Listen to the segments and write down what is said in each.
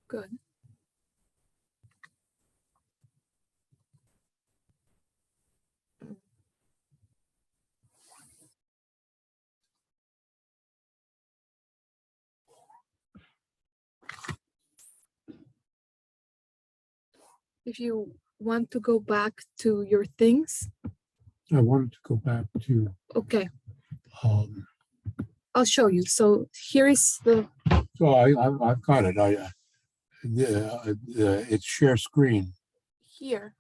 Good. If you want to go back to your things, I wanted to go back to, okay, um, I'll show you. So here is the, so I've got it. It's share screen. here,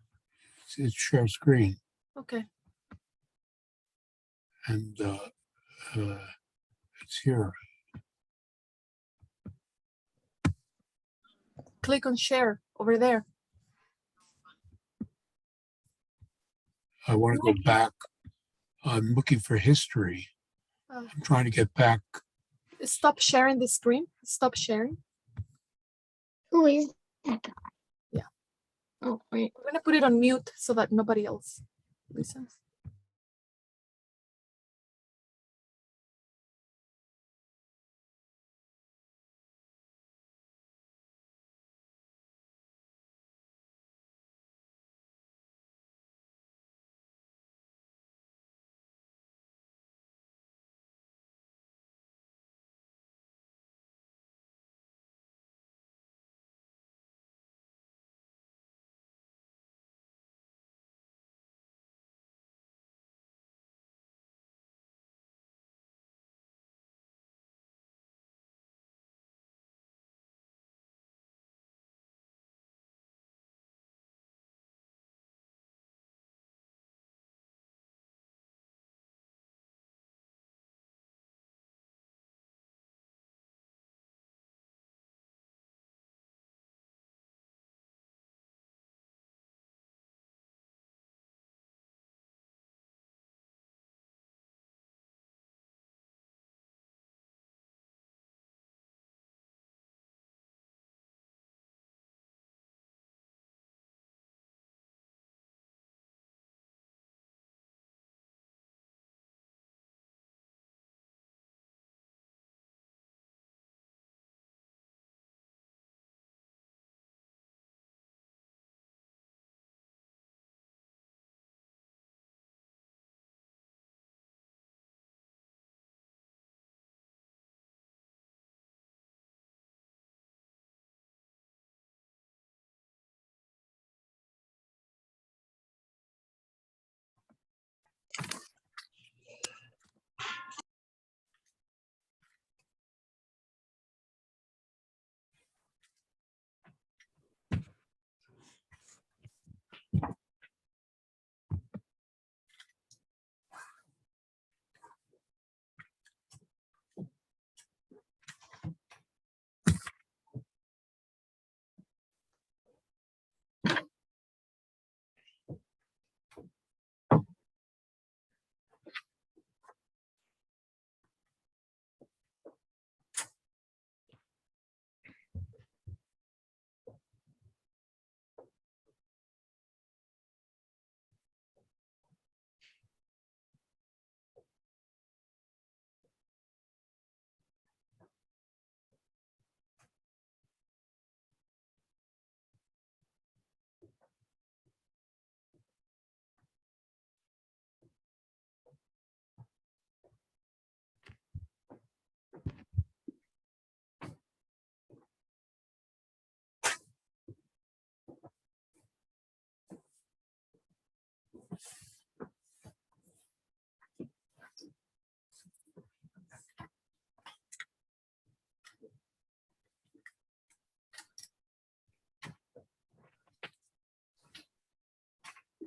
It's share screen. okay. And it's here. Click on share over there. I want to go back. I'm looking for history. I'm trying to get back. Stop sharing the screen. Stop sharing. Who is that guy? Yeah. Oh, wait. I'm gonna put it on mute so that nobody else listens.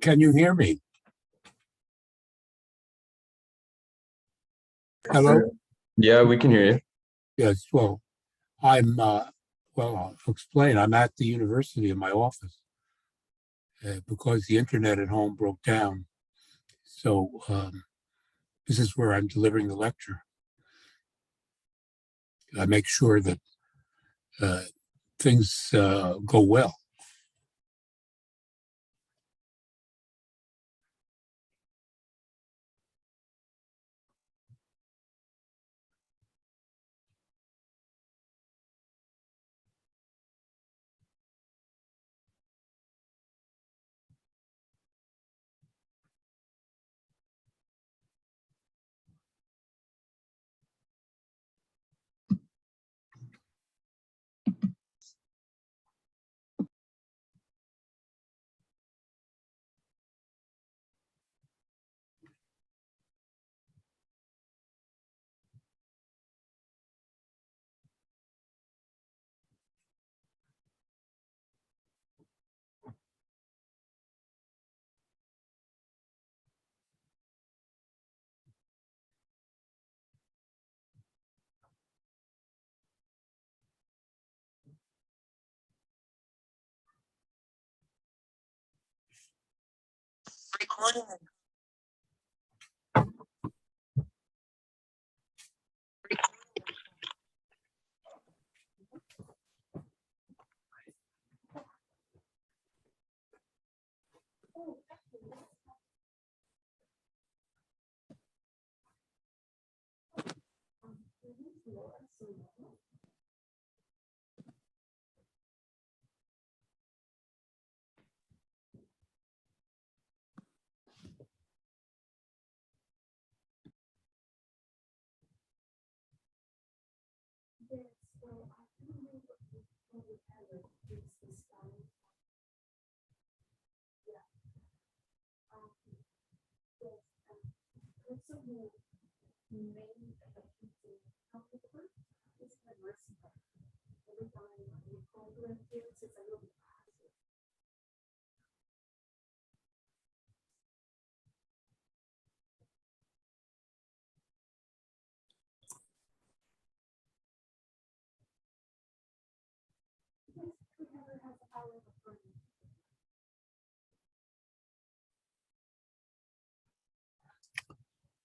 Can you hear me? Hello? Yeah, we can hear you. Yes. Well, I'll explain. I'm at the university in my office because the internet at home broke down. So this is where I'm delivering the lecture. I make sure that things go well.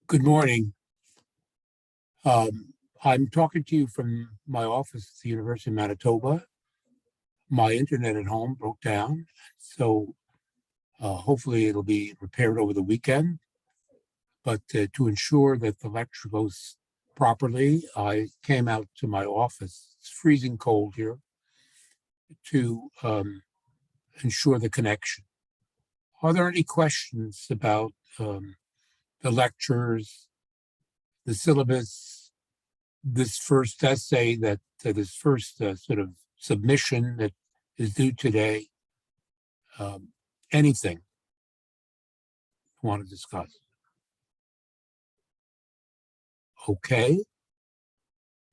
Good morning. I'm talking to you from my office at the University of Manitoba. My internet at home broke down, so hopefully it'll be repaired over the weekend. But to ensure that the lecture goes properly, I came out to my office. It's freezing cold here to ensure the connection. Are there any questions about the lectures, the syllabus, this first essay this first sort of submission that is due today? Anything you want to discuss? Okay,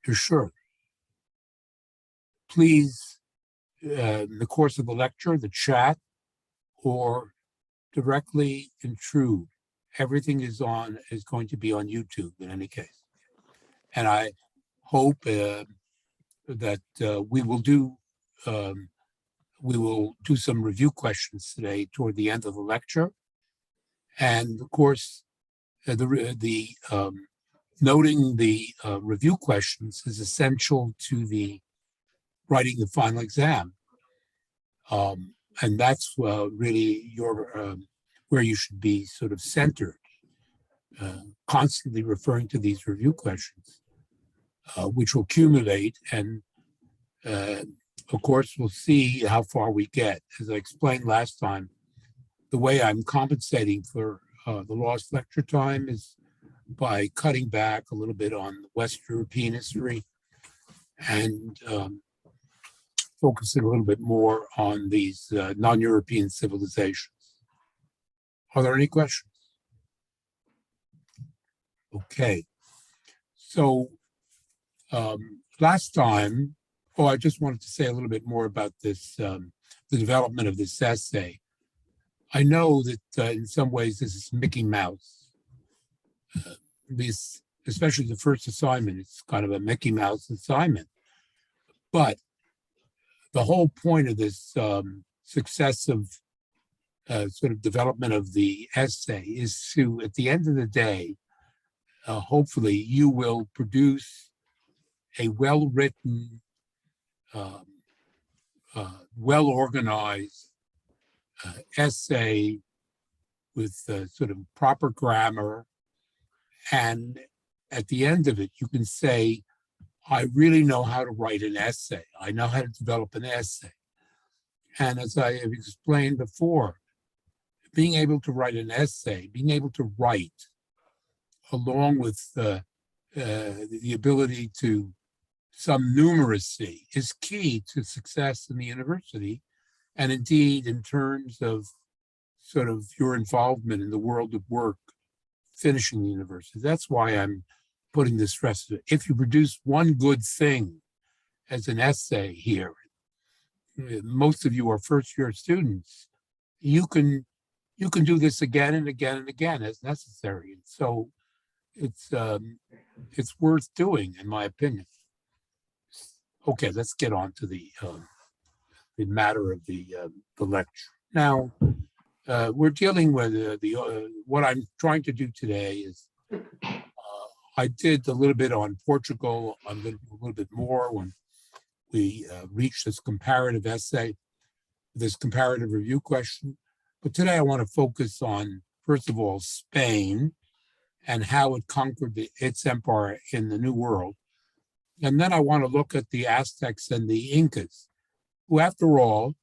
you're sure. Please, in the course of the lecture, the chat, or directly intrude. Everything is going to be on YouTube in any case. And I hope that we will do some review questions today toward the end of the lecture. And of course, noting the review questions is essential to the writing the final exam. And that's really where you should be sort of centered, constantly referring to these review questions, which will accumulate. And of course, we'll see how far we get. As I explained last time, the way I'm compensating for the lost lecture time is by cutting back a little bit on West European history and focusing a little bit more on these non-European civilizations. Are there any questions? Okay. So last time, I just wanted to say a little bit more about this, the development of this essay. I know that in some ways this is Mickey Mouse. Especially the first assignment, it's kind of a Mickey Mouse assignment. But the whole point of this successive sort of development of the essay is to, at the end of the day, hopefully you will produce a well-written, well-organized essay with sort of proper grammar. And at the end of it, you can say, I really know how to write an essay. I know how to develop an essay. And as I have explained before, being able to write an essay, being able to write, along with the ability to some numeracy, is key to success in the university. And indeed, in terms of sort of your involvement in the world of work, finishing the university. That's why I'm putting this stress. If you produce one good thing as an essay here, most of you are first-year students, you can do this again and again and again as necessary. And so it's worth doing, in my opinion. Okay, let's get on to the matter of the lecture. Now, we're dealing with what I'm trying to do today is I did a little bit on Portugal. I'm going to do a little bit more when we reach this comparative essay, this comparative review question. But today I want to focus on, first of all, Spain and how it conquered its empire in the New World. And then I want to look at the Aztecs and the Incas, who, after all,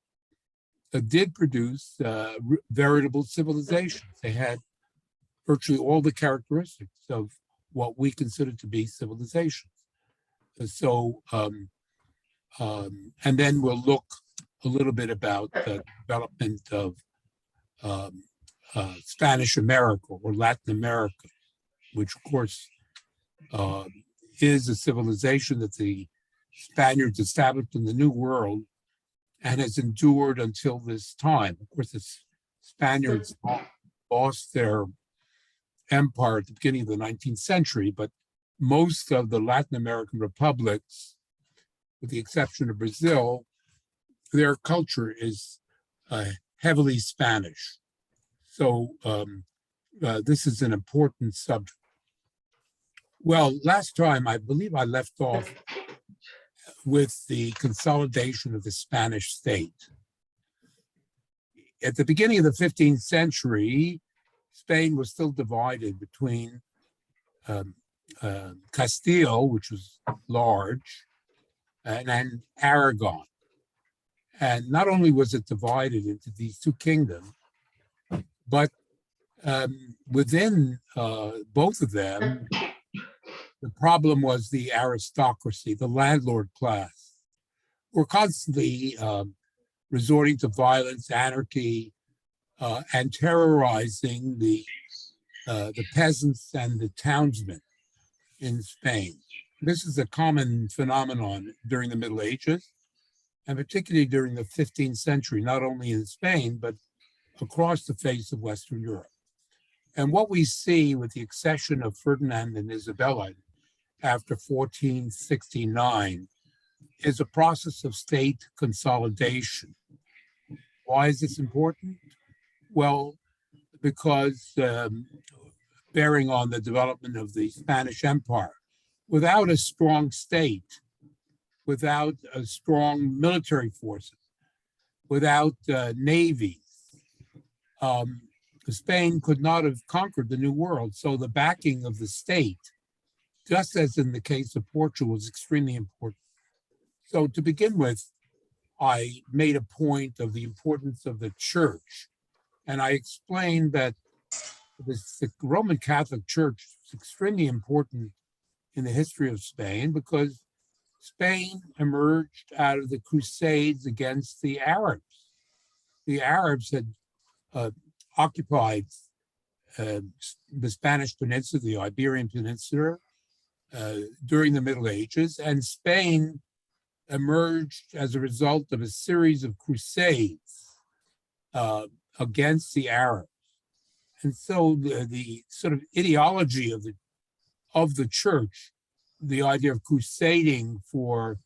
did produce veritable civilizations. They had virtually all the characteristics of what we consider to be civilizations. And then we'll look a little bit about the development of Spanish America or Latin America, which of course is a civilization that the Spaniards established in the New World and has endured until this time. Of course, the Spaniards lost their empire at the beginning of the 19th century, but most of the Latin American republics, with the exception of Brazil, their culture is heavily Spanish. So this is an important subject. Well, last time, I believe I left off with the consolidation of the Spanish state. At the beginning of the 15th century, Spain was still divided between Castile, which was large, and Aragon. And not only was it divided into these two kingdoms, but within both of them, the problem was the aristocracy, the landlord class, were constantly resorting to violence, anarchy, and terrorizing the peasants and the townsmen in Spain. This is a common phenomenon during the Middle Ages, and particularly during the 15th century, not only in Spain, but across the face of Western Europe. And what we see with the accession of Ferdinand and Isabella after 1469 is a process of state consolidation. Why is this important? Well, because bearing on the development of the Spanish Empire, without a strong state, without a strong military forces, without navies, Spain could not have conquered the New World. So the backing of the state, just as in the case of Portugal, was extremely important. So to begin with, I made a point of the importance of the church. And I explained that the Roman Catholic Church is extremely important in the history of Spain because Spain emerged out of the Crusades against the Arabs. The Arabs had occupied the Spanish Peninsula, the Iberian Peninsula, during the Middle Ages, and Spain emerged as a result of a series of crusades against the Arabs. And so the sort of ideology of the church, the idea of crusading for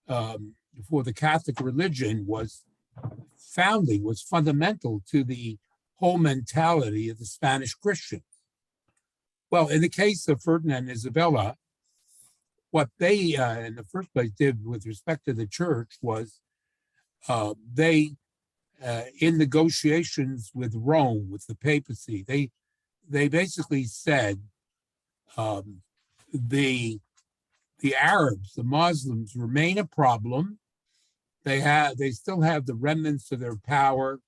the Catholic religion was fundamental to the whole mentality of the Spanish Christians. Well, in the case of Ferdinand and Isabella, what they, in the first place, did with respect to the church was they, in negotiations with Rome, with the papacy, they basically said the Arabs, the Muslims, remain a problem. They still have the remnants of their power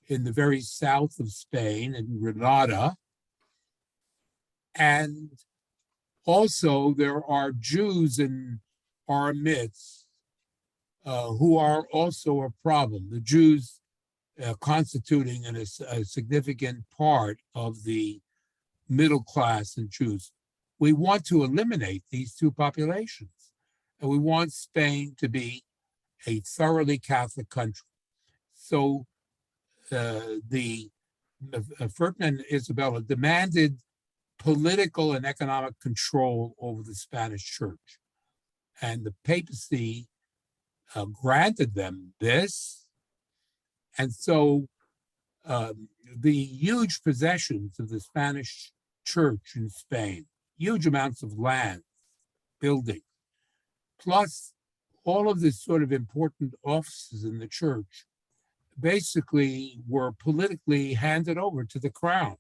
in the very south of Spain, in Granada, and also there are Jews in our midst who are also a problem. The Jews constituting a significant part of the middle class and Jews. We want to eliminate these two populations, and we want Spain to be a thoroughly Catholic country. So Ferdinand and Isabella demanded political and economic control over the Spanish church, and the papacy granted them this. And so the huge possessions of the Spanish church in Spain, huge amounts of land, buildings, plus all of this sort of important offices in the church basically were politically handed over to the crown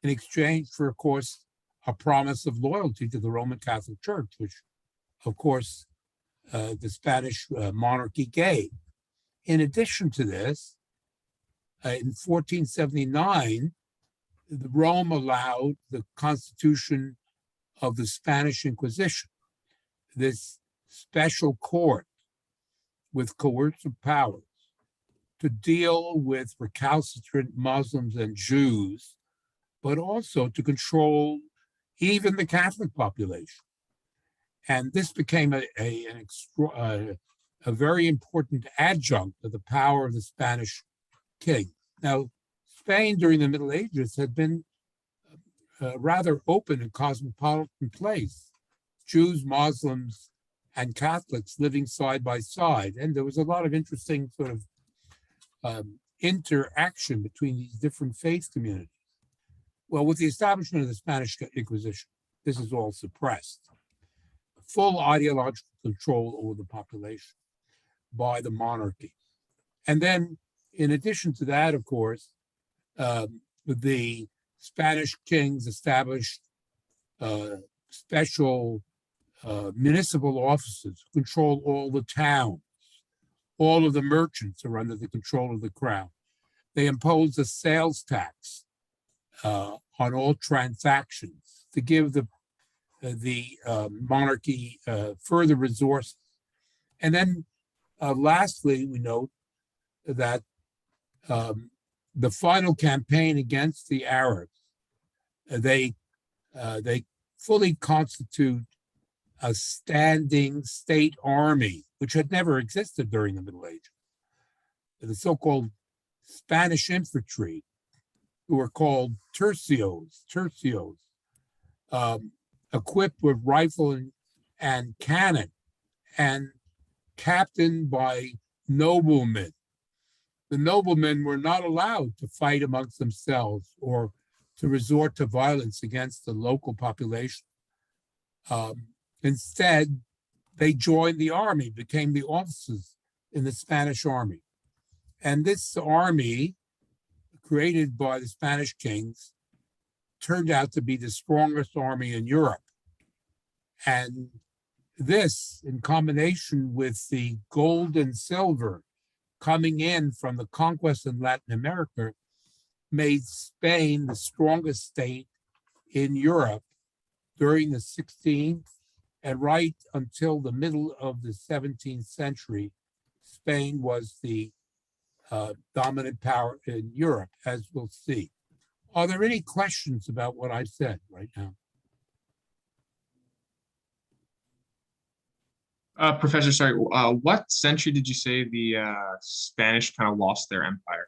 in exchange for, of course, a promise of loyalty to the Roman Catholic Church, which, of course, the Spanish monarchy gave. In addition to this, in 1479, Rome allowed the constitution of the Spanish Inquisition, this special court with coercive powers to deal with recalcitrant Muslims and Jews, but also to control even the Catholic population. And this became a very important adjunct of the power of the Spanish king. Now, Spain during the Middle Ages had been a rather open and cosmopolitan place. Jews, Muslims, and Catholics living side by side. And there was a lot of interesting sort of interaction between these different faith communities. Well, with the establishment of the Spanish Inquisition, this is all suppressed. Full ideological control over the population by the monarchy. And then, in addition to that, of course, the Spanish kings established special municipal offices who control all the towns. All of the merchants are under the control of the crown. They imposed a sales tax on all transactions to give the monarchy further resources. And then lastly, we note that the final campaign against the Arabs, they fully constitute a standing state army, which had never existed during the Middle Ages. The so-called Spanish infantry, who were called tercios, equipped with rifle and cannon, and captained by noblemen. The noblemen were not allowed to fight amongst themselves or to resort to violence against the local population. Instead, they joined the army, became the officers in the Spanish army. And this army, created by the Spanish kings, turned out to be the strongest army in Europe. And this, in combination with the gold and silver coming in from the conquest in Latin America, made Spain the strongest state in Europe during the 16th and right until the middle of the 17th century. Spain was the dominant power in Europe, as we'll see. Are there any questions about what I said right now? Professor, sorry, what century did you say the Spanish kind of lost their empire?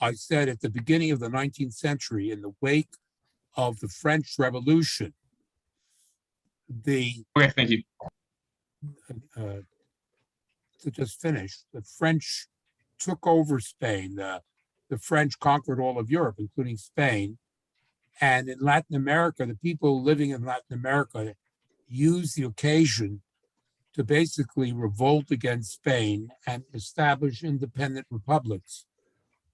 I said at the beginning of the 19th century, in the wake of the French Revolution, Okay, thank you. To just finish, the French took over Spain. The French conquered all of Europe, including Spain. And in Latin America, the people living in Latin America used the occasion to basically revolt against Spain and establish independent republics.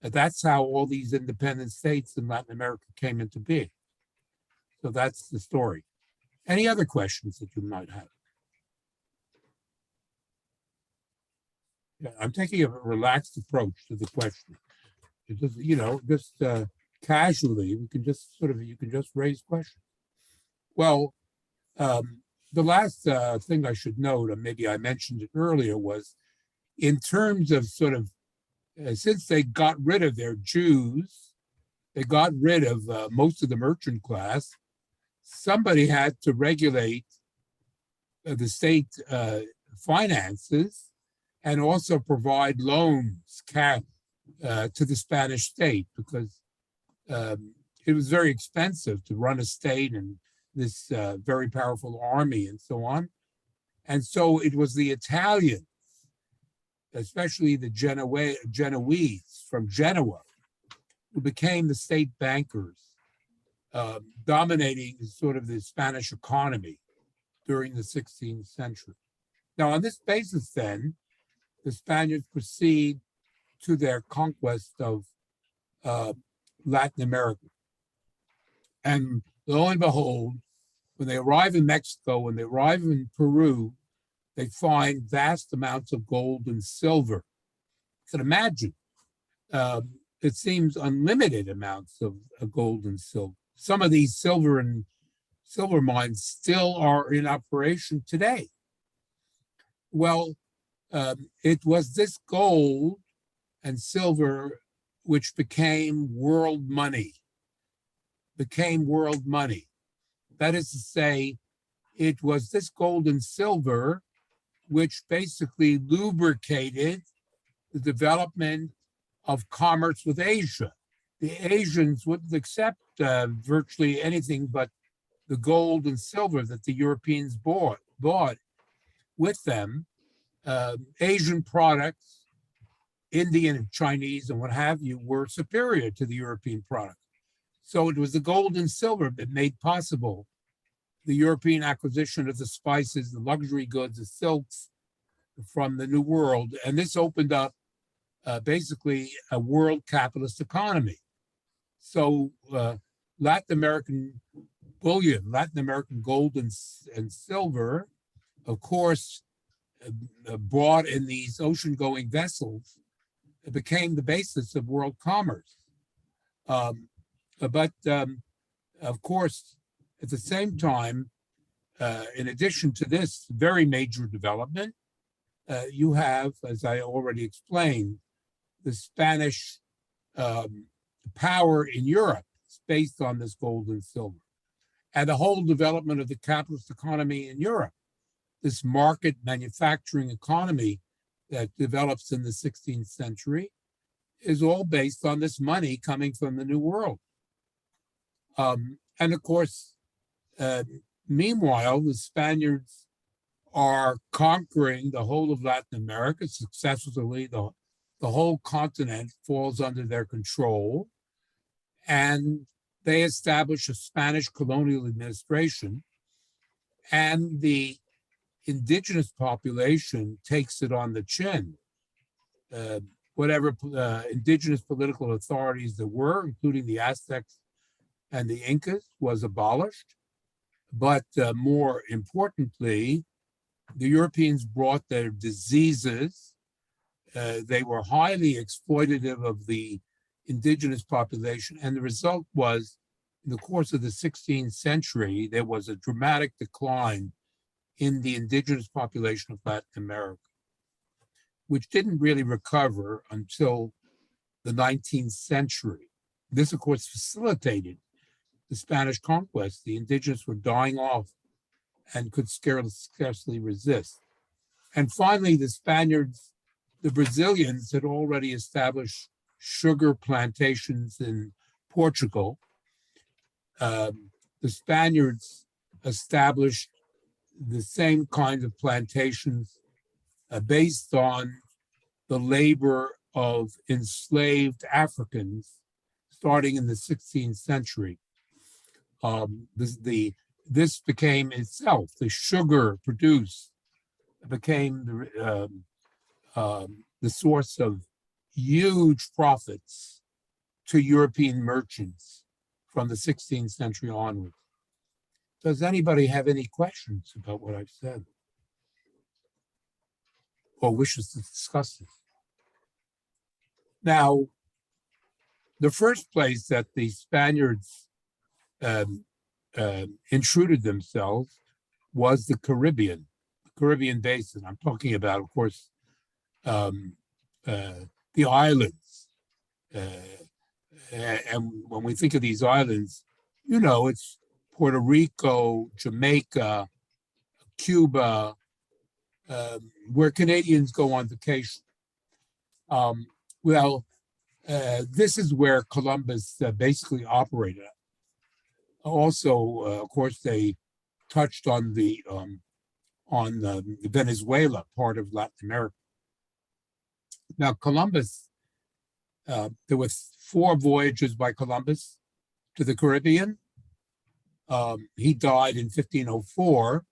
And that's how all these independent states in Latin America came into being. So that's the story. Any other questions that you might have? Yeah, I'm taking a relaxed approach to the question. It just, just casually, you can just raise questions. Well, the last thing I should note, or maybe I mentioned it earlier, was in terms of sort of, since they got rid of their Jews, they got rid of most of the merchant class, somebody had to regulate the state finances and also provide loans to the Spanish state, because it was very expensive to run a state and this very powerful army and so on. And so it was the Italians especially the Genoese from Genoa, who became the state bankers, dominating sort of the Spanish economy during the 16th century. Now, on this basis, then, the Spaniards proceed to their conquest of Latin America. And lo and behold, when they arrive in Mexico, when they arrive in Peru, they find vast amounts of gold and silver. You can imagine, it seems unlimited amounts of gold and silver. Some of these silver mines still are in operation today. Well, it was this gold and silver which became world money. That is to say, it was this gold and silver which basically lubricated the development of commerce with Asia. The Asians wouldn't accept virtually anything but the gold and silver that the Europeans bought with them. Asian products, Indian and Chinese and what have you, were superior to the European product. So it was the gold and silver that made possible the European acquisition of the spices, the luxury goods, the silks from the New World. And this opened up basically a world capitalist economy. So Latin American bullion, Latin American gold and silver, of course, brought in these ocean-going vessels, it became the basis of world commerce. But of course, at the same time, in addition to this very major development, you have, as I already explained, the Spanish power in Europe is based on this gold and silver. And the whole development of the capitalist economy in Europe, this market manufacturing economy that develops in the 16th century, is all based on this money coming from the New World. And of course, meanwhile, the Spaniards are conquering the whole of Latin America successfully. The whole continent falls under their control, and they establish a Spanish colonial administration, and the indigenous population takes it on the chin. Whatever indigenous political authorities there were, including the Aztecs and the Incas, was abolished. But more importantly, the Europeans brought their diseases. They were highly exploitative of the indigenous population. And the result was, in the course of the 16th century, there was a dramatic decline in the indigenous population of Latin America, which didn't really recover until the 19th century. This, of course, facilitated the Spanish conquest. The indigenous were dying off and could scarcely resist. And finally, the Spaniards, the Brazilians, had already established sugar plantations in Portugal. The Spaniards established the same kinds of plantations based on the labor of enslaved Africans starting in the 16th century. This became itself, the sugar produced became the source of huge profits to European merchants from the 16th century onward. Does anybody have any questions about what I've said or wishes to discuss this? Now, the first place that the Spaniards intruded themselves was the Caribbean basin. I'm talking about, of course, the islands. And when we think of these islands, you know, it's Puerto Rico, Jamaica, Cuba, where Canadians go on vacation. This is where Columbus basically operated. Also, of course, they touched on the Venezuela part of Latin America. Now, Columbus, there were 4 voyages by Columbus to the Caribbean. He died in 1504.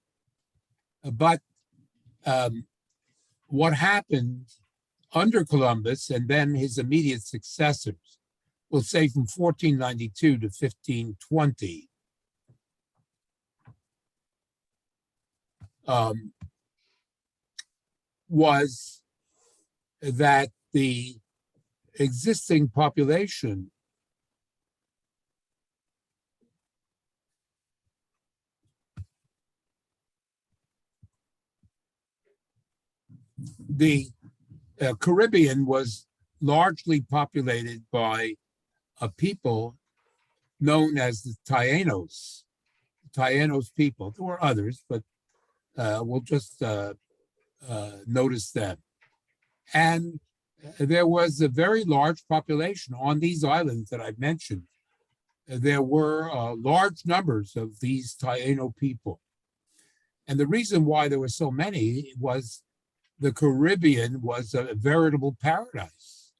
But what happened under Columbus and then his immediate successors, we'll say from 1492 to 1520, was that the existing population the Caribbean was largely populated by a people known as the Taínos. Taínos people. There were others, but we'll just notice them. And there was a very large population on these islands that I've mentioned. There were large numbers of these Taíno people. And the reason why there were so many was the Caribbean was a veritable paradise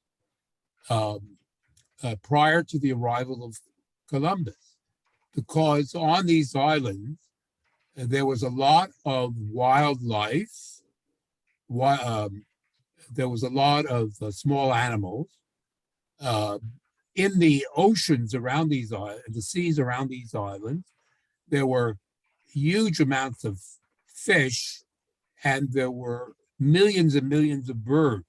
prior to the arrival of Columbus, because on these islands, there was a lot of wildlife. There was a lot of small animals. In the oceans around these islands, the seas around these islands, there were huge amounts of fish, and there were millions and millions of birds.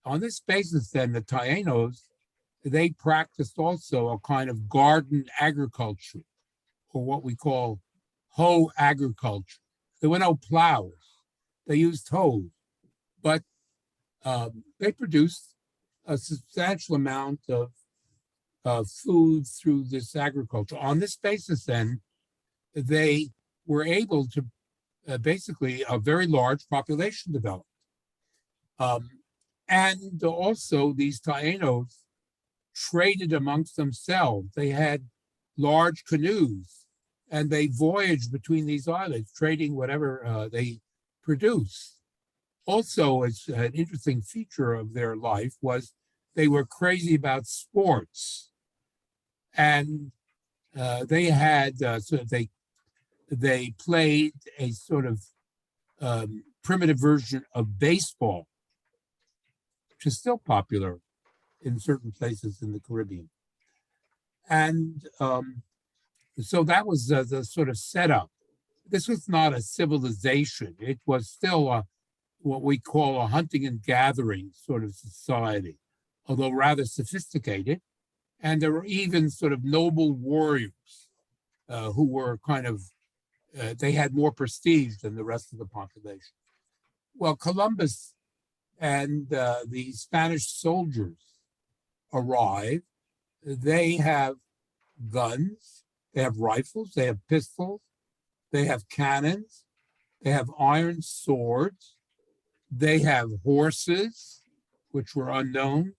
On this basis, then, the Taínos, they practiced also a kind of garden agriculture, or what we call hoe agriculture. There were no plows. They used hoes, but they produced a substantial amount of food through this agriculture. On this basis, then, they were able to basically a very large population developed. And also these Taínos traded amongst themselves. They had large canoes and they voyaged between these islands, trading whatever they produced. Also, it's an interesting feature of their life was they were crazy about sports. And they had, they played a sort of primitive version of baseball, which is still popular in certain places in the Caribbean. And so that was the sort of setup. This was not a civilization. It was still what we call a hunting and gathering sort of society, although rather sophisticated. And there were even sort of noble warriors who were kind of, they had more prestige than the rest of the population. Well, Columbus and the Spanish soldiers arrive. They have guns, they have rifles, they have pistols, they have cannons, they have iron swords, they have horses, which were unknown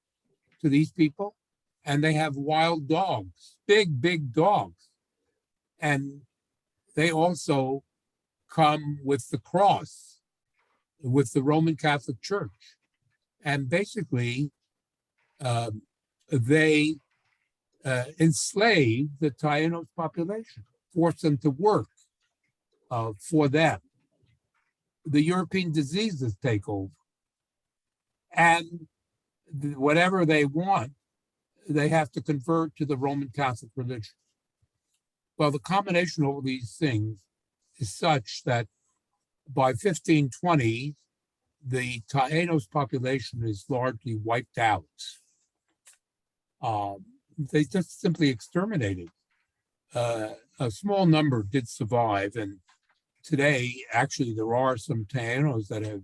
to these people, and they have wild dogs, big, big dogs. And they also come with the cross, with the Roman Catholic Church. And basically, they enslaved the Taínos population, forced them to work for them. The European diseases take over. And whatever they want, they have to convert to the Roman Catholic religion. Well, the combination of all these things is such that by 1520, the Taínos population is largely wiped out. They just simply exterminated. A small number did survive, and today, actually, there are some Taínos that have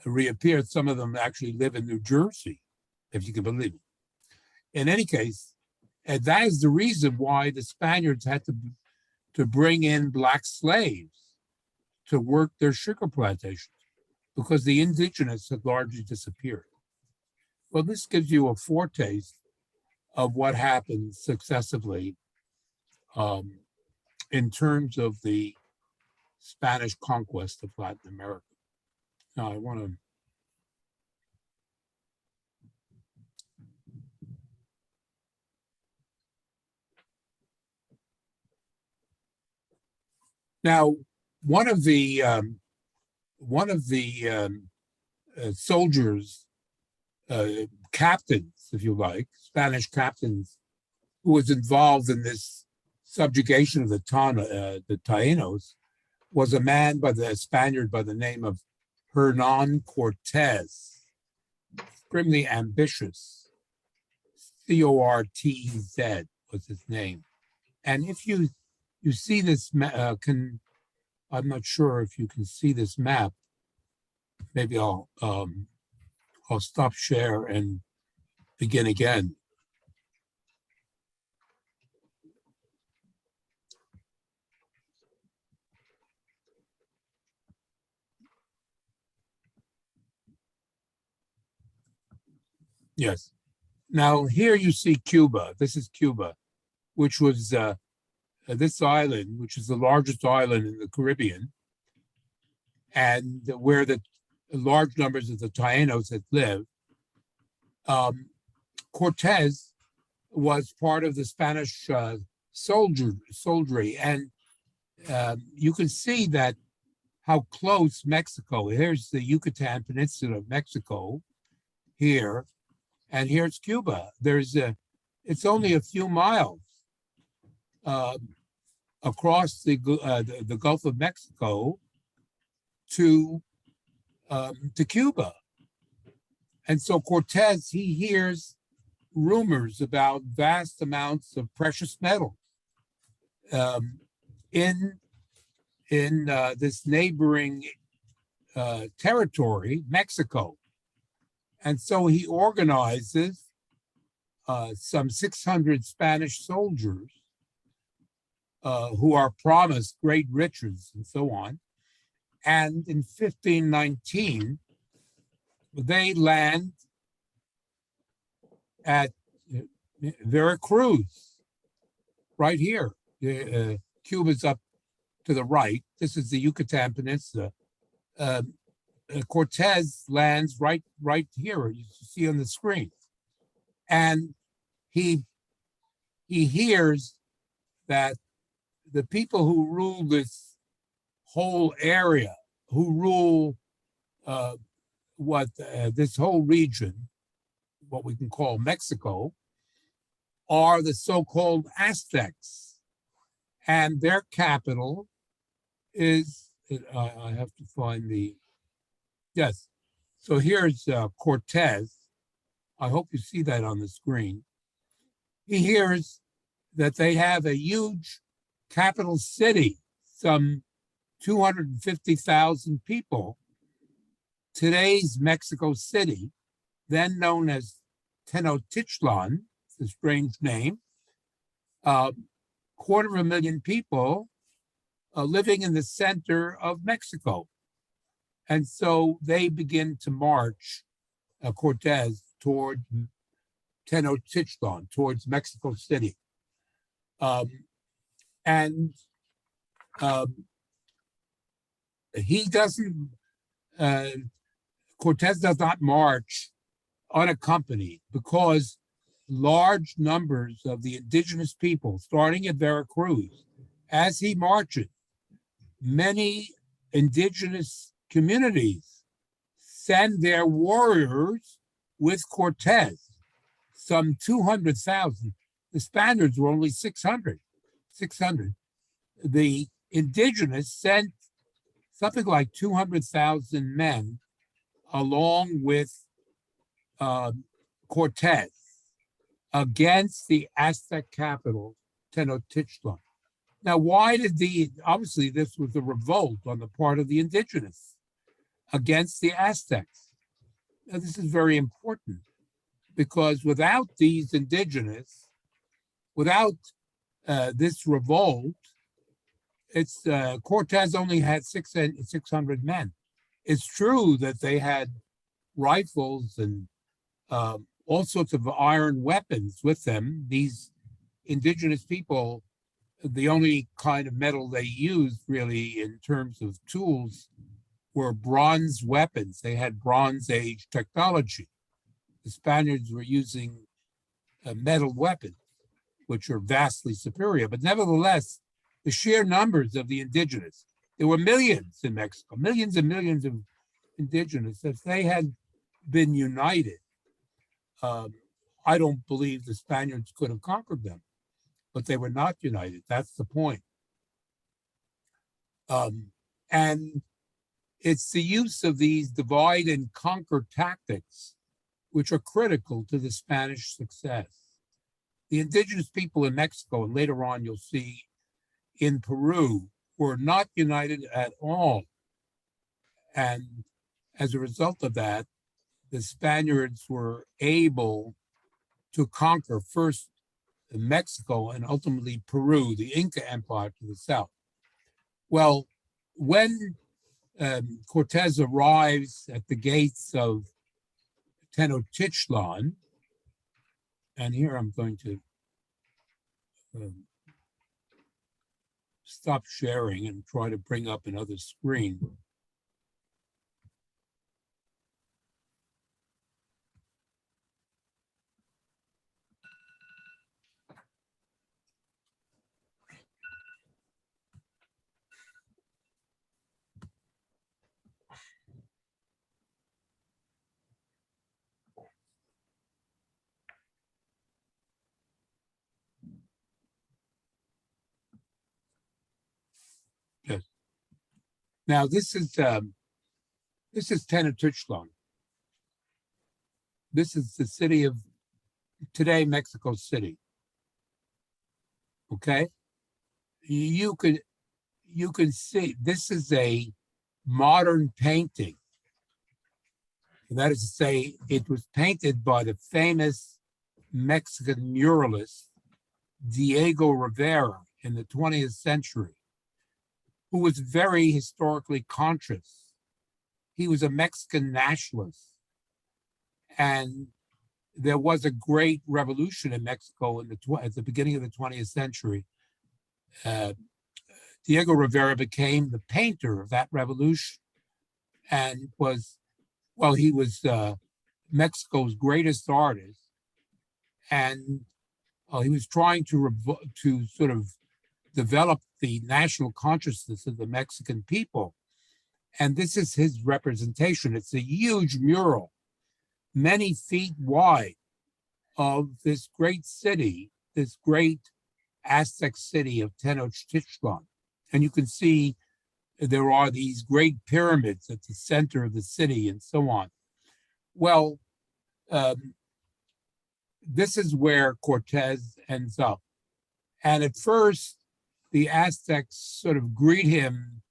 reappeared. Some of them actually live in New Jersey, if you can believe it. In any case, and that is the reason why the Spaniards had to bring in black slaves to work their sugar plantations, because the indigenous had largely disappeared. Well, this gives you a foretaste of what happened successively in terms of the Spanish conquest of Latin America. Now, I want to Now, one of the soldiers, captains, if you like, Spanish captains, who was involved in this subjugation of the Taínos, was a man by the Spaniard by the name of Hernan Cortez, extremely ambitious. Cortz was his name. And if you see this, I'm not sure if you can see this map. Maybe I'll stop share and begin again. Yes. Now here you see Cuba. This is Cuba, which was this island, which is the largest island in the Caribbean, and where the large numbers of the Taínos had lived. Cortez was part of the Spanish soldiery, and you can see that how close Mexico. Here's the Yucatan Peninsula of Mexico here, and here's Cuba. It's only a few miles across the Gulf of Mexico to Cuba. And so Cortez, he hears rumors about vast amounts of precious metals in this neighboring territory, Mexico. And so he organizes some 600 Spanish soldiers who are promised great riches and so on. And in 1519, they land at Veracruz, right here. Cuba's up to the right. This is the Yucatan Peninsula. Cortez lands right here, you see on the screen. And he hears that the people who rule this whole area, who rule this whole region, what we can call Mexico, are the so-called Aztecs. And their capital is, I have to find yes. So here's Cortez. I hope you see that on the screen. He hears that they have a huge capital city, some 250,000 people. Today's Mexico City, then known as Tenochtitlan, it's a strange name, 250,000 people living in the center of Mexico. And so they begin to march Cortez toward Tenochtitlan, towards Mexico City. Cortez does not march unaccompanied because large numbers of the indigenous people, starting at Veracruz, as he marches, many indigenous communities send their warriors with Cortez, some 200,000. The Spaniards were only 600. The indigenous sent something like 200,000 men along with Cortez against the Aztec capital, Tenochtitlan. Now, obviously this was a revolt on the part of the indigenous against the Aztecs. Now, this is very important because without these indigenous, without this revolt, Cortez only had 600 men. It's true that they had rifles and all sorts of iron weapons with them. These indigenous people, the only kind of metal they used really in terms of tools were bronze weapons. They had Bronze Age technology. The Spaniards were using metal weapons, which are vastly superior, but nevertheless, the sheer numbers of the indigenous. There were millions in Mexico, millions and millions of indigenous. If they had been united, I don't believe the Spaniards could have conquered them, but they were not united. That's the point. And it's the use of these divide and conquer tactics which are critical to the Spanish success. The indigenous people in Mexico, and later on you'll see in Peru, were not united at all. And as a result of that, the Spaniards were able to conquer first Mexico and ultimately Peru, the Inca Empire to the south. Well, when Cortez arrives at the gates of Tenochtitlan, and here I'm going to stop sharing and try to bring up another screen. Yes. Now this is Tenochtitlan. This is the city of today, Mexico City. Okay, you can see this is a modern painting. And that is to say, it was painted by the famous Mexican muralist Diego Rivera in the 20th century, who was very historically conscious. He was a Mexican nationalist. And there was a great revolution in Mexico at the beginning of the 20th century. Diego Rivera became the painter of that revolution and he was Mexico's greatest artist. And he was trying to sort of develop the national consciousness of the Mexican people. And this is his representation. It's a huge mural, many feet wide, of this great city, this great Aztec city of Tenochtitlan. And you can see there are these great pyramids at the center of the city and so on. Well, this is where Cortez ends up. And at first, the Aztecs sort of greet him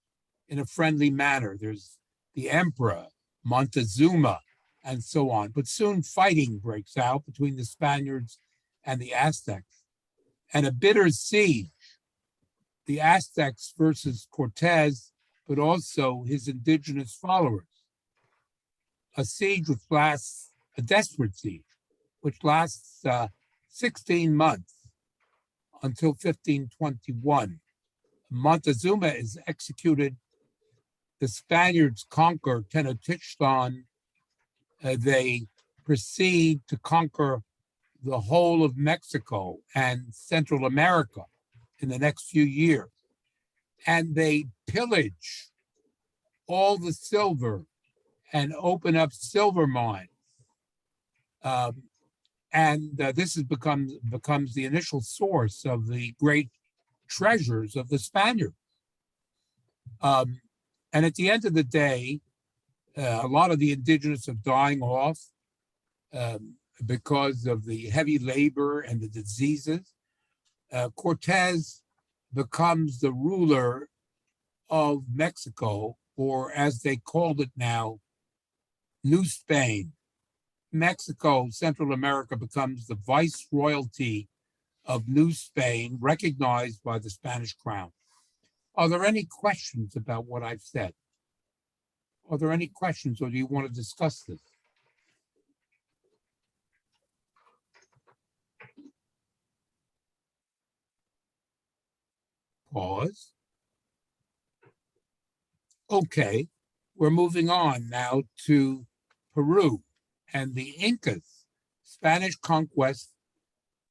in a friendly manner. There's the emperor, Montezuma, and so on. But soon fighting breaks out between the Spaniards and the Aztecs. And a bitter siege, the Aztecs versus Cortez, but also his indigenous followers. A siege which lasts, a desperate siege, which lasts 16 months until 1521. Montezuma is executed. The Spaniards conquer Tenochtitlan. They proceed to conquer the whole of Mexico and Central America in the next few years. And they pillage all the silver and open up silver mines. This becomes the initial source of the great treasures of the Spaniards. And at the end of the day, a lot of the indigenous are dying off because of the heavy labor and the diseases. Cortez becomes the ruler of Mexico, or as they called it now, New Spain. Mexico, Central America, becomes the viceroyalty of New Spain, recognized by the Spanish crown. Are there any questions about what I've said? Are there any questions, or do you want to discuss this? Pause. Okay, we're moving on now to Peru and the Incas, Spanish conquest,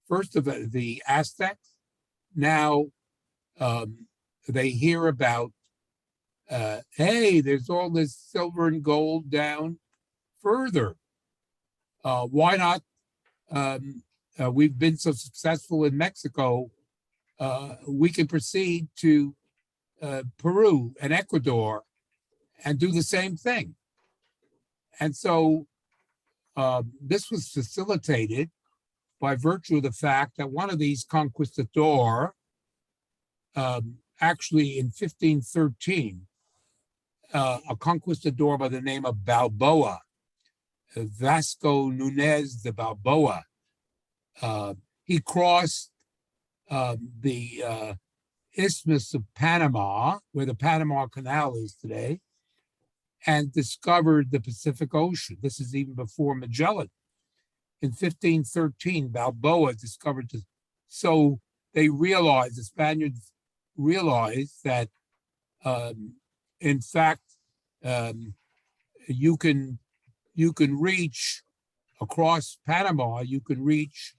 first of the Aztecs, now they hear about, hey, there's all this silver and gold down further. Why not? We've been so successful in Mexico. We can proceed to Peru and Ecuador and do the same thing. And so this was facilitated by virtue of the fact that one of these conquistador, actually in 1513, a conquistador by the name of Balboa, Vasco Nunez de Balboa, he crossed the Isthmus of Panama, where the Panama Canal is today, and discovered the Pacific Ocean. This is even before Magellan. In 1513, Balboa discovered this. So they realized, the Spaniards realized that, in fact, you can reach across Panama, you can reach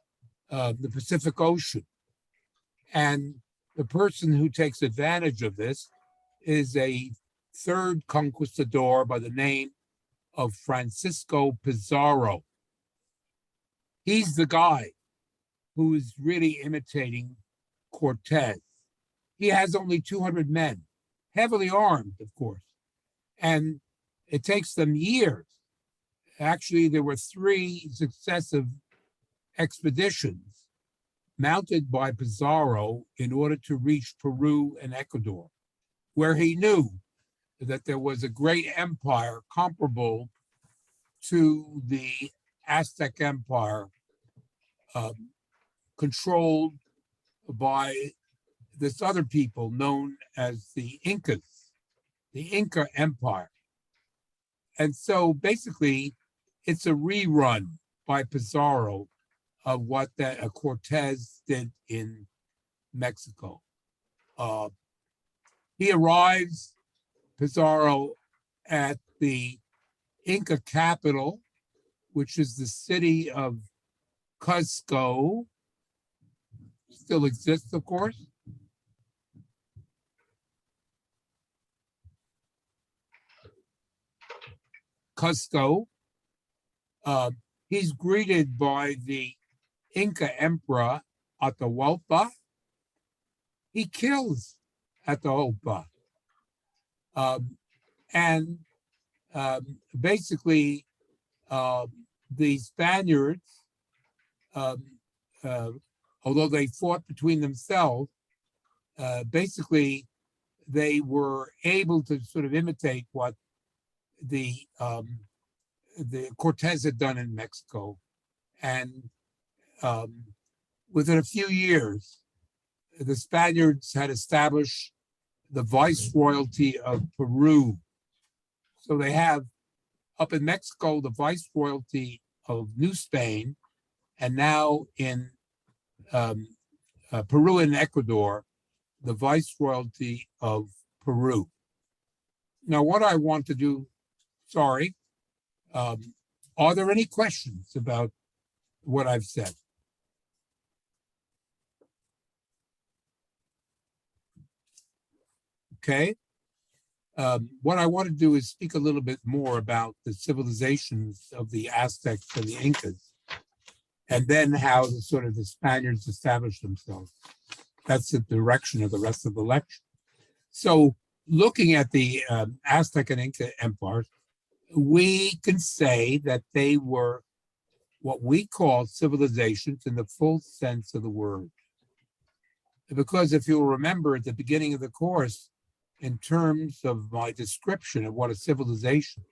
the Pacific Ocean. And the person who takes advantage of this is a third conquistador by the name of Francisco Pizarro. He's the guy who is really imitating Cortez. He has only 200 men, heavily armed, of course, and it takes them years. Actually, there were 3 successive expeditions mounted by Pizarro in order to reach Peru and Ecuador, where he knew that there was a great empire comparable to the Aztec Empire, controlled by this other people known as the Incas, the Inca Empire. And so basically, it's a rerun by Pizarro of what that Cortez did in Mexico. He arrives, Pizarro, at the Inca capital, which is the city of Cuzco. Still exists, of course. Cuzco. He's greeted by the Inca Emperor Atahualpa. He kills Atahualpa. And basically, the Spaniards, although they fought between themselves, basically they were able to sort of imitate what the Cortez had done in Mexico. And within a few years, the Spaniards had established the viceroyalty of Peru. So they have up in Mexico the viceroyalty of New Spain, and now in Peru and Ecuador, the viceroyalty of Peru. Now, what I want to do, are there any questions about what I've said? Okay. What I want to do is speak a little bit more about the civilizations of the Aztecs and the Incas, and then how the Spaniards established themselves. That's the direction of the rest of the lecture. So looking at the Aztec and Inca empires, we can say that they were what we call civilizations in the full sense of the word. Because if you'll remember at the beginning of the course, in terms of my description of what a civilization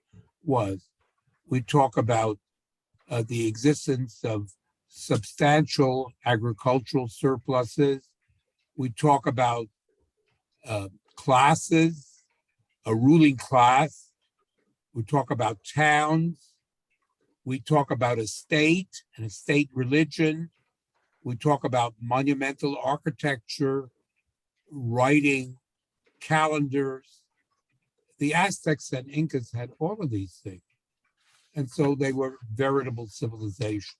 was, we talk about the existence of substantial agricultural surpluses. We talk about classes, a ruling class. We talk about towns. We talk about a state and a state religion. We talk about monumental architecture, writing, calendars. The Aztecs and Incas had all of these things. And so they were veritable civilizations.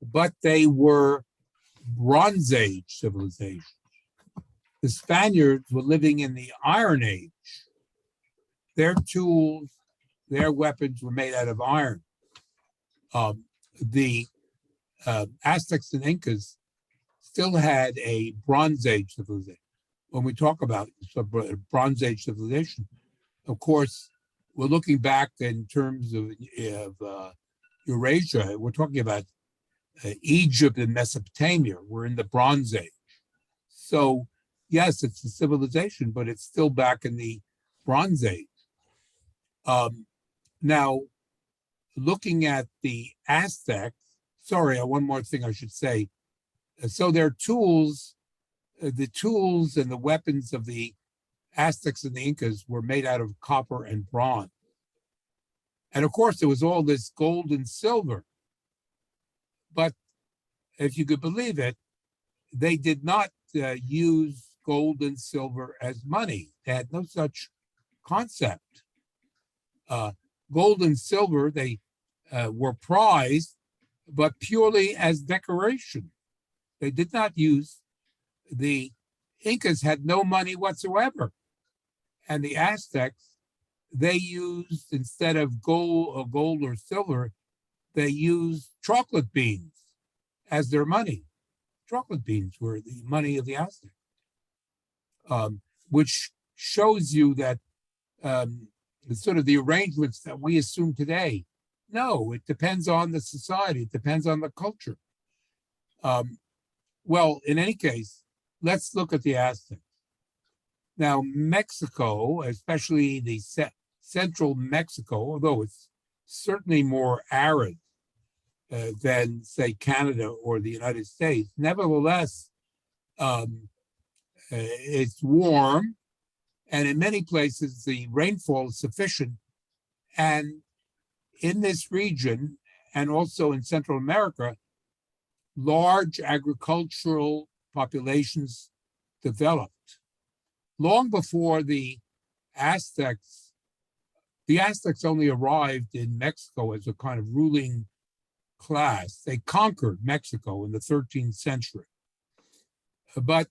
But they were Bronze Age civilizations. the Spaniards were living in the Iron Age. Their tools, their weapons were made out of iron. The Aztecs and Incas still had a Bronze Age civilization. When we talk about Bronze Age civilization, of course, we're looking back in terms of Eurasia. We're talking about Egypt and Mesopotamia. We're in the Bronze Age. So, yes, it's a civilization, but it's still back in the Bronze Age. Now, looking at the Aztecs, sorry, one more thing I should say. So their tools, the tools and the weapons of the Aztecs and the Incas were made out of copper and bronze. And of course, there was all this gold and silver. But if you could believe it, they did not use gold and silver as money. They had no such concept. Gold and silver, they were prized, but purely as decoration. They did not use, the Incas had no money whatsoever. And the Aztecs, they used, instead of gold or silver, they used chocolate beans as their money. Chocolate beans were the money of the Aztecs, which shows you that sort of the arrangements that we assume today. No, it depends on the society. It depends on the culture. Well, in any case, let's look at the Aztecs. Now, Mexico, especially the central Mexico, although it's certainly more arid than, say, Canada or the United States, nevertheless, it's warm, and in many places, the rainfall is sufficient. And in this region, and also in Central America, large agricultural populations developed. Long before the Aztecs only arrived in Mexico as a kind of ruling class. They conquered Mexico in the 13th century. But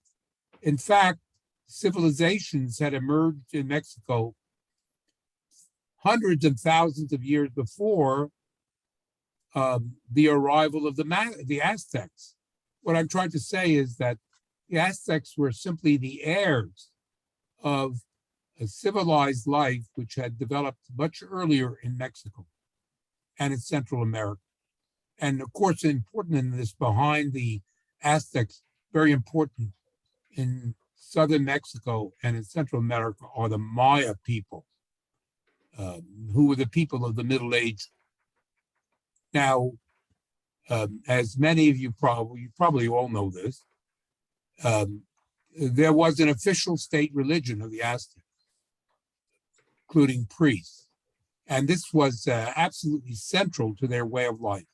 in fact, civilizations had emerged in Mexico hundreds of thousands of years before the arrival of the Aztecs. What I'm trying to say is that the Aztecs were simply the heirs of a civilized life which had developed much earlier in Mexico and in Central America. And of course, important in this, behind the Aztecs, very important in southern Mexico and in Central America, are the Maya people, who were the people of the Middle Age. Now, as many of you probably all know this, there was an official state religion of the Aztecs, including priests. And this was absolutely central to their way of life.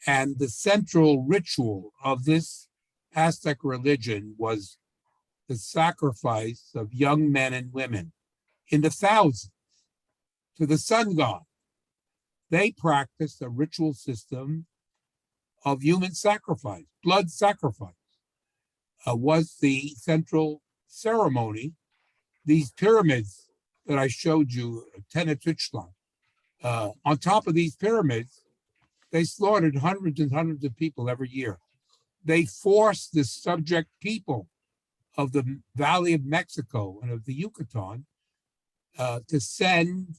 And the central ritual of this Aztec religion was the sacrifice of young men and women in the thousands to the sun god. They practiced a ritual system of human sacrifice. Blood sacrifice was the central ceremony. These pyramids that I showed you, Tenochtitlan, on top of these pyramids, they slaughtered hundreds and hundreds of people every year. They forced the subject people of the Valley of Mexico and of the Yucatan to send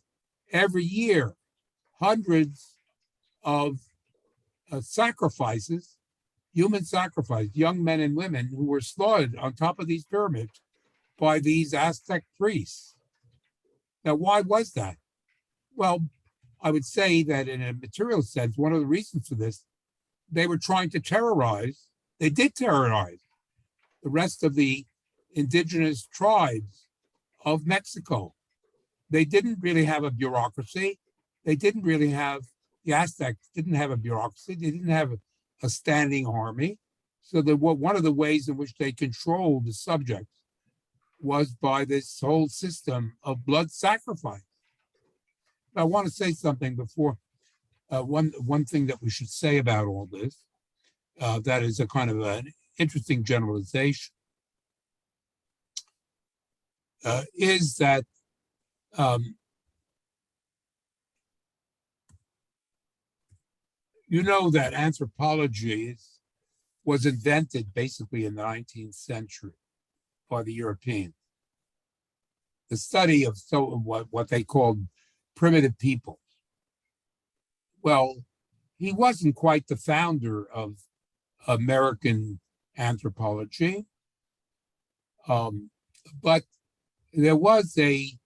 every year hundreds of sacrifices, human sacrifice, young men and women who were slaughtered on top of these pyramids by these Aztec priests. Now, why was that? Well, I would say that in a material sense, one of the reasons for this, they were trying to terrorize, they did terrorize the rest of the indigenous tribes of Mexico. They didn't really have a bureaucracy. They didn't really have, the Aztecs didn't have a bureaucracy. They didn't have a standing army. So one of the ways in which they controlled the subjects was by this whole system of blood sacrifice. I want to say something before, one thing that we should say about all this, that is a kind of an interesting generalization. is that you know that anthropology was invented basically in the 19th century by the Europeans. The study of what they called primitive peoples. Well, he wasn't quite the founder of American anthropology, but there was a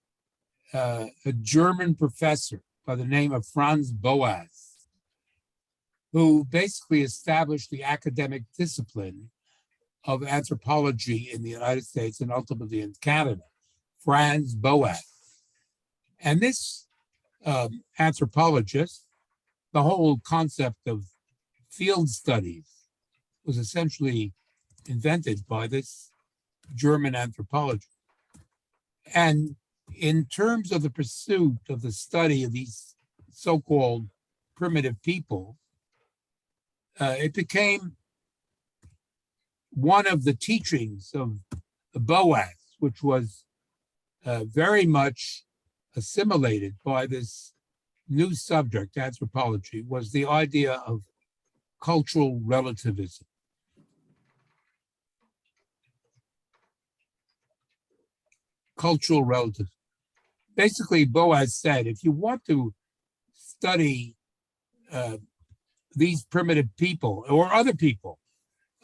German professor by the name of Franz Boas, who basically established the academic discipline of anthropology in the United States and ultimately in Canada, Franz Boas. And this anthropologist, the whole concept of field studies was essentially invented by this German anthropologist. And in terms of the pursuit of the study of these so-called primitive people, it became one of the teachings of Boas, which was very much assimilated by this new subject, anthropology, was the idea of cultural relativism. Cultural relativism. Basically, Boas said, if you want to study these primitive people or other people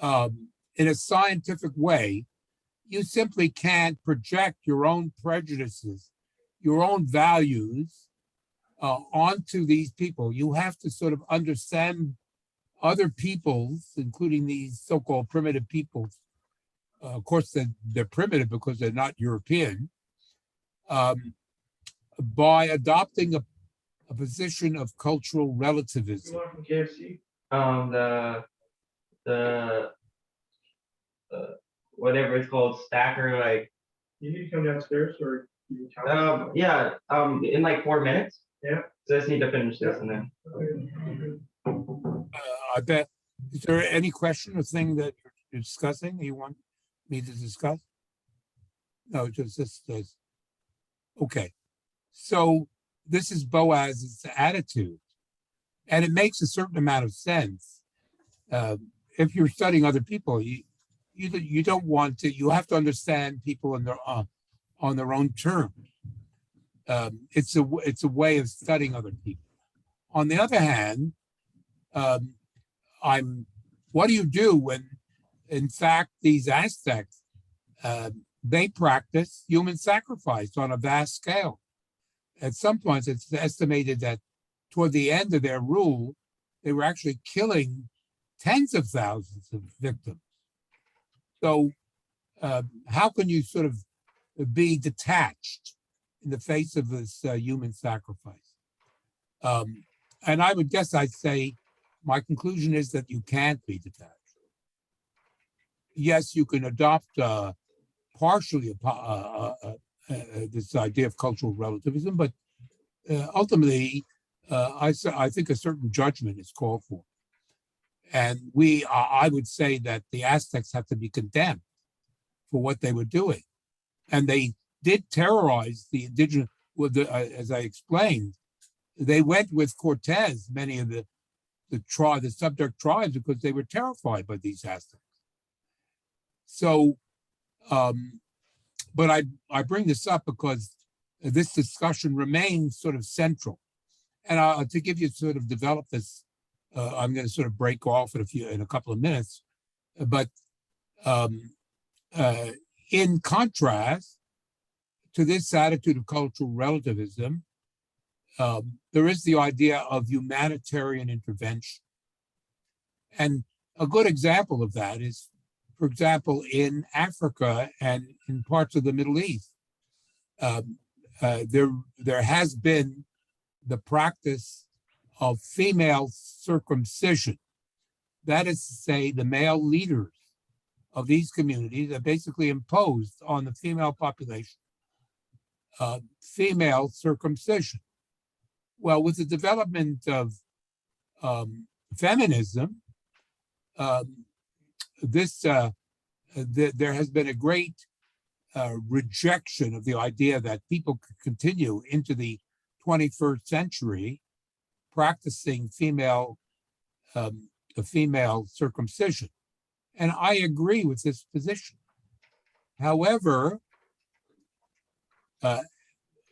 in a scientific way, you simply can't project your own prejudices, your own values onto these people. You have to sort of understand other peoples, including these so-called primitive peoples. Of course, they're primitive because they're not European, by adopting a position of cultural relativism. You want from KFC? The whatever it's called, stacker, like. You need to come downstairs or you can tell. Yeah, in like 4 minutes. Yeah. So I just need to finish this and then. I bet. Is there any question or thing that you're discussing you want me to discuss? No, just this. Okay. So this is Boas's attitude, and it makes a certain amount of sense. If you're studying other people, you don't want to. You have to understand people on their own terms. It's a way of studying other people. On the other hand, what do you do when, in fact, these Aztecs they practice human sacrifice on a vast scale? At some points, it's estimated that toward the end of their rule, they were actually killing tens of thousands of victims. So how can you sort of be detached in the face of this human sacrifice? And I would guess I'd say my conclusion is that you can't be detached. Yes, you can adopt partially this idea of cultural relativism, but ultimately, I think a certain judgment is called for. And I would say that the Aztecs have to be condemned for what they were doing. And they did terrorize the indigenous, as I explained, they went with Cortez, many of the subject tribes, because they were terrified by these Aztecs. So, but I bring this up because this discussion remains sort of central. And to give you sort of develop this, I'm going to sort of break off in a couple of minutes. But in contrast to this attitude of cultural relativism, there is the idea of humanitarian intervention. And a good example of that is, for example, in Africa and in parts of the Middle East, there has been the practice of female circumcision. That is to say, the male leaders of these communities are basically imposed on the female population female circumcision. Well, with the development of feminism, there has been a great rejection of the idea that people could continue into the 21st century practicing a female circumcision. And I agree with this position. However,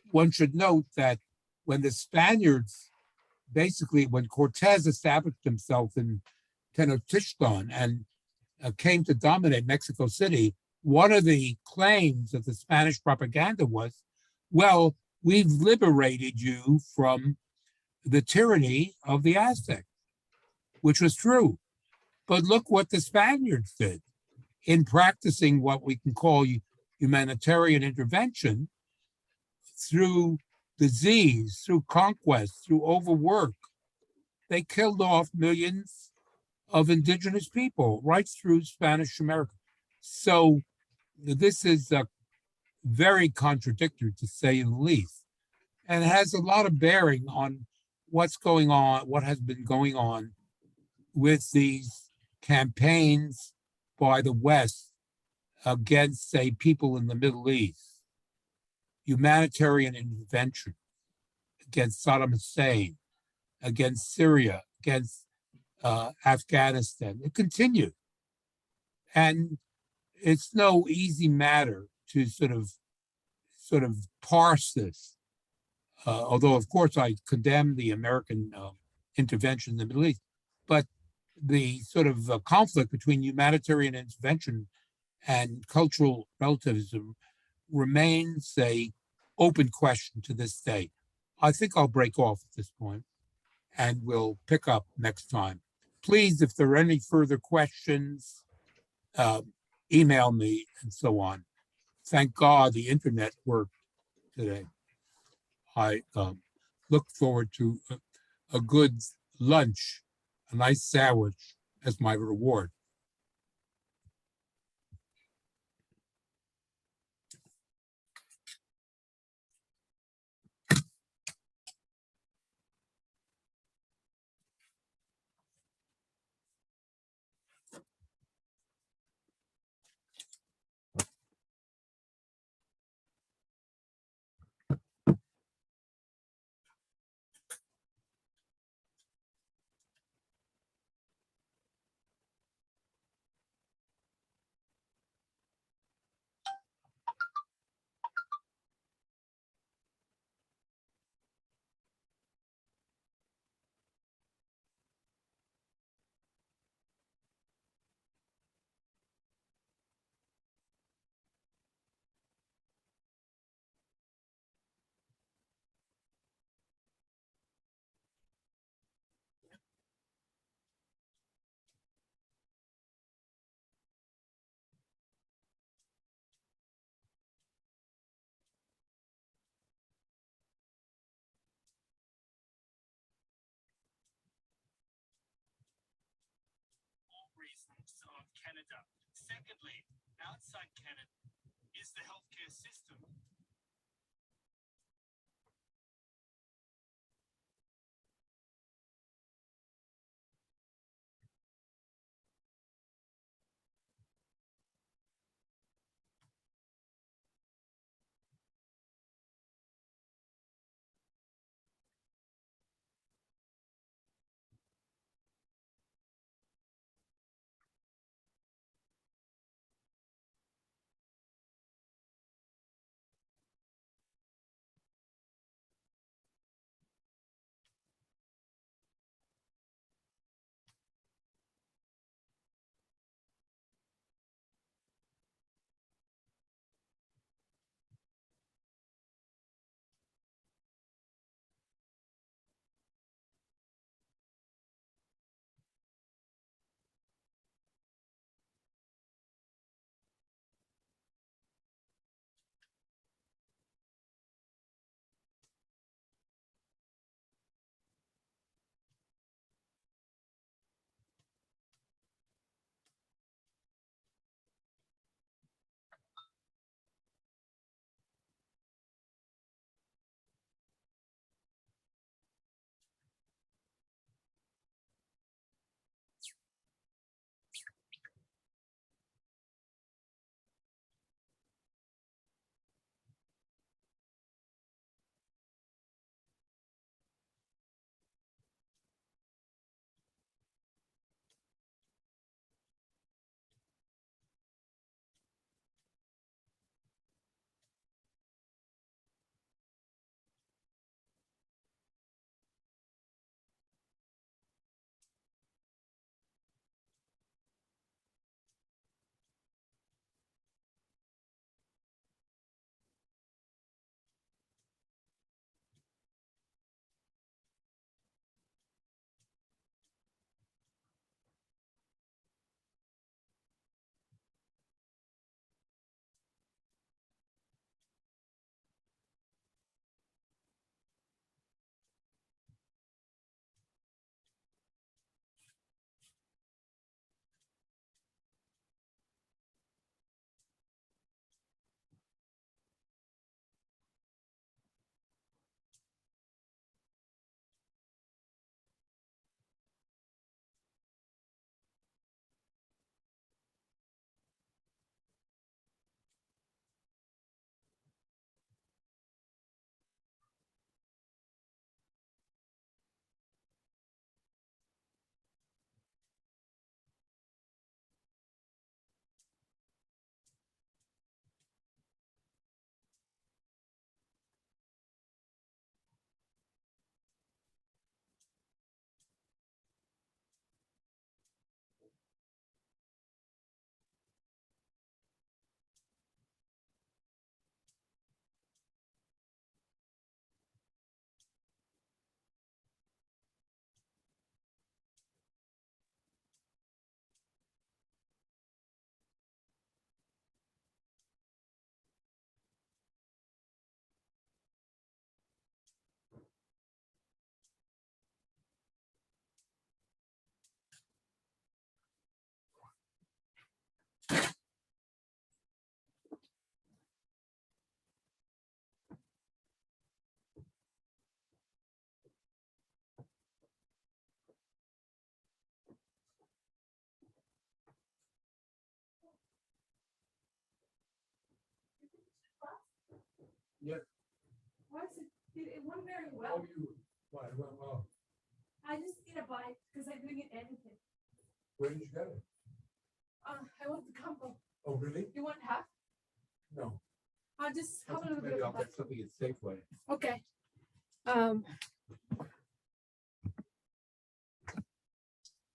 one should note that when the Spaniards, basically when Cortez established himself in Tenochtitlan and came to dominate Mexico City, one of the claims of the Spanish propaganda was, well, we've liberated you from the tyranny of the Aztecs, which was true. But look what the Spaniards did in practicing what we can call humanitarian intervention through disease, through conquest, through overwork. They killed off millions of indigenous people right through Spanish America. So this is very contradictory, to say the least, and it has a lot of bearing on what's going on, what has been going on with these campaigns by the West against, say, people in the Middle East, humanitarian intervention against Saddam Hussein, against Syria, against Afghanistan. It continued. And it's no easy matter to sort of parse this. Although, of course, I condemn the American intervention in the Middle East, but the sort of conflict between humanitarian intervention and cultural relativism remains a open question to this day. I think I'll break off at this point and we'll pick up next time. Please, if there are any further questions, email me and so on. Thank God the internet worked today. I look forward to a good lunch, a nice sandwich as my reward. Reasons of Canada. Secondly, outside Canada is the healthcare system. Yes. Why is it went very well. Why, well, I just need a bite because I didn't get anything. where did you get it? I want the combo. Oh, really? You want half? No. I'll just have a little bit Maybe of I'll a bite. get something at Safeway. Okay.